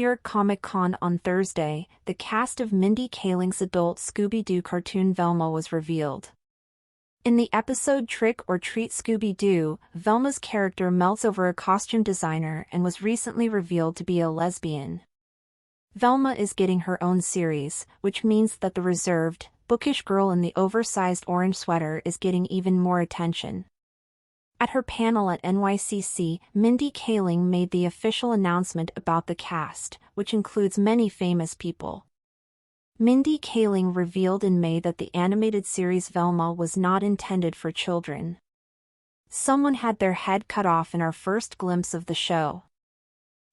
York Comic Con on Thursday, the cast of Mindy Kaling's adult Scooby-Doo cartoon Velma was revealed. In the episode Trick or Treat Scooby-Doo, Velma's character melts over a costume designer and was recently revealed to be a lesbian. Velma is getting her own series, which means that the reserved, bookish girl in the oversized orange sweater is getting even more attention. At her panel at NYCC, Mindy Kaling made the official announcement about the cast, which includes many famous people. Mindy Kaling revealed in May that the animated series Velma was not intended for children. Someone had their head cut off in our first glimpse of the show.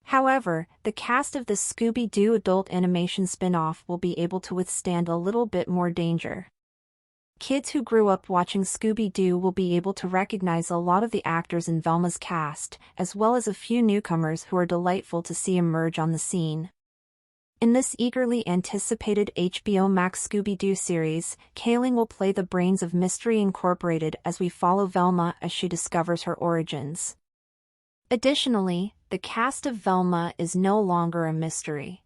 However, the cast of the Scooby-Doo adult animation spin-off will be able to withstand a little bit more danger. Kids who grew up watching Scooby-Doo will be able to recognize a lot of the actors in Velma's cast, as well as a few newcomers who are delightful to see emerge on the scene. In this eagerly anticipated HBO Max Scooby-Doo series, Kaling will play the brains of Mystery Incorporated as we follow Velma as she discovers her origins. Additionally, the cast of Velma is no longer a mystery.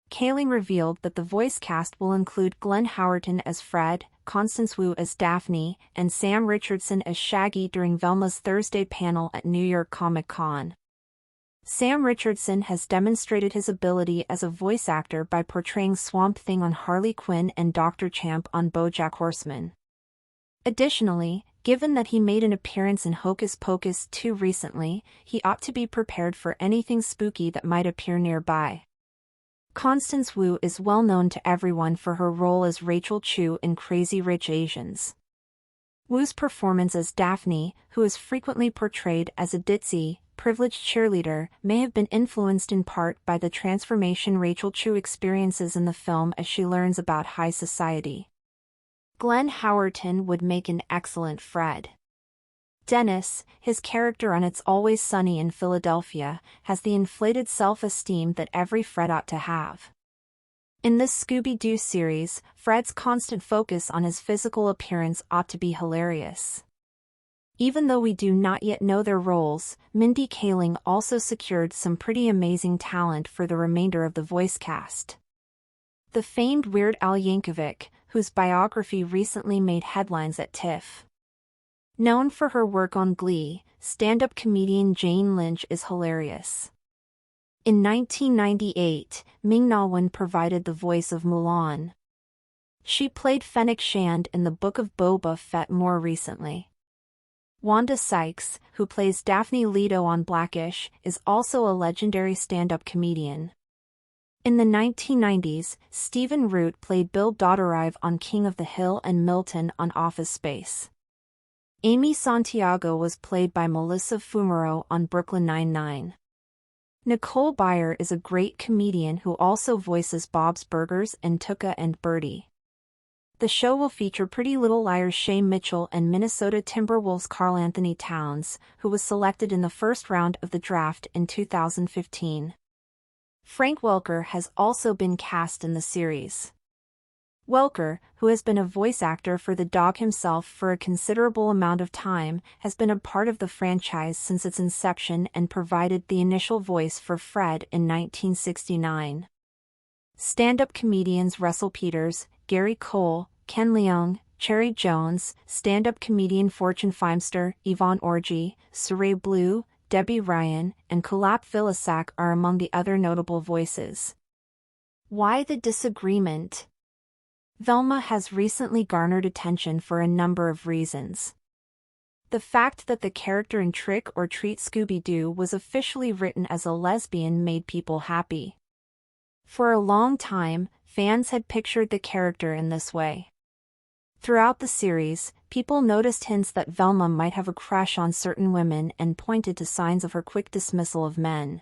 Kaling revealed that the voice cast will include Glenn Howerton as Fred, Constance Wu as Daphne, and Sam Richardson as Shaggy during Velma's Thursday panel at New York Comic Con. Sam Richardson has demonstrated his ability as a voice actor by portraying Swamp Thing on Harley Quinn and Dr. Champ on BoJack Horseman. Additionally, given that he made an appearance in Hocus Pocus 2 recently, he ought to be prepared for anything spooky that might appear nearby. Constance Wu is well known to everyone for her role as Rachel Chu in Crazy Rich Asians. Wu's performance as Daphne, who is frequently portrayed as a ditzy, privileged cheerleader, may have been influenced in part by the transformation Rachel Chu experiences in the film as she learns about high society. Glenn Howerton would make an excellent Fred. Dennis, his character on It's Always Sunny in Philadelphia, has the inflated self-esteem that every Fred ought to have. In this Scooby-Doo series, Fred's constant focus on his physical appearance ought to be hilarious. Even though we do not yet know their roles, Mindy Kaling also secured some pretty amazing talent for the remainder of the voice cast. The famed Weird Al Yankovic, whose biography recently made headlines at TIFF. Known for her work on Glee, stand-up comedian Jane Lynch is hilarious. In 1998, Ming-Na Wen provided the voice of Mulan. She played Fennec Shand in the Book of Boba Fett more recently. Wanda Sykes, who plays Daphne Leto on Blackish, is also a legendary stand-up comedian. In the 1990s, Stephen Root played Bill Dotterive on King of the Hill and Milton on Office Space. Amy Santiago was played by Melissa Fumero on Brooklyn Nine-Nine. Nicole Byer is a great comedian who also voices Bob's Burgers and Tuca and Birdie. The show will feature Pretty Little Liars Shay Mitchell and Minnesota Timberwolves Karl Anthony Towns, who was selected in the first round of the draft in 2015. Frank Welker has also been cast in the series. Welker, who has been a voice actor for the dog himself for a considerable amount of time, has been a part of the franchise since its inception and provided the initial voice for Fred in 1969. Stand-up comedians Russell Peters, Gary Cole, Ken Leung, Cherry Jones, stand-up comedian Fortune Feimster, Yvonne Orji, Saray Blue, Debbie Ryan, and Kulap Vilasak are among the other notable voices. Why the disagreement? Velma has recently garnered attention for a number of reasons. The fact that the character in Trick or Treat Scooby-Doo was officially written as a lesbian made people happy. For a long time, fans had pictured the character in this way. Throughout the series, people noticed hints that Velma might have a crush on certain women and pointed to signs of her quick dismissal of men.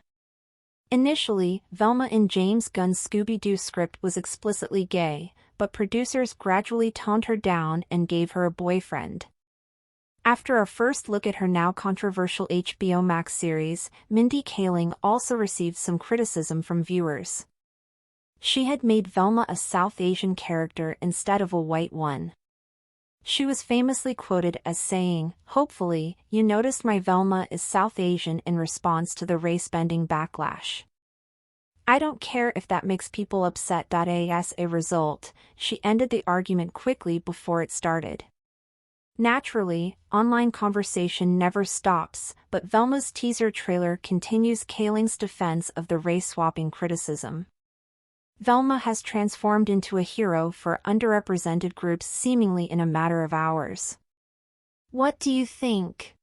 Initially, Velma in James Gunn's Scooby-Doo script was explicitly gay, but producers gradually toned her down and gave her a boyfriend. After our first look at her now controversial HBO Max series, Mindy Kaling also received some criticism from viewers. She had made Velma a South Asian character instead of a white one. She was famously quoted as saying, "Hopefully, you noticed my Velma is South Asian," in response to the race-bending backlash. I don't care if that makes people upset. As a result, she ended the argument quickly before it started. Naturally, online conversation never stops, but Velma's teaser trailer continues Kaling's defense of the race-swapping criticism. Velma has transformed into a hero for underrepresented groups seemingly in a matter of hours. What do you think?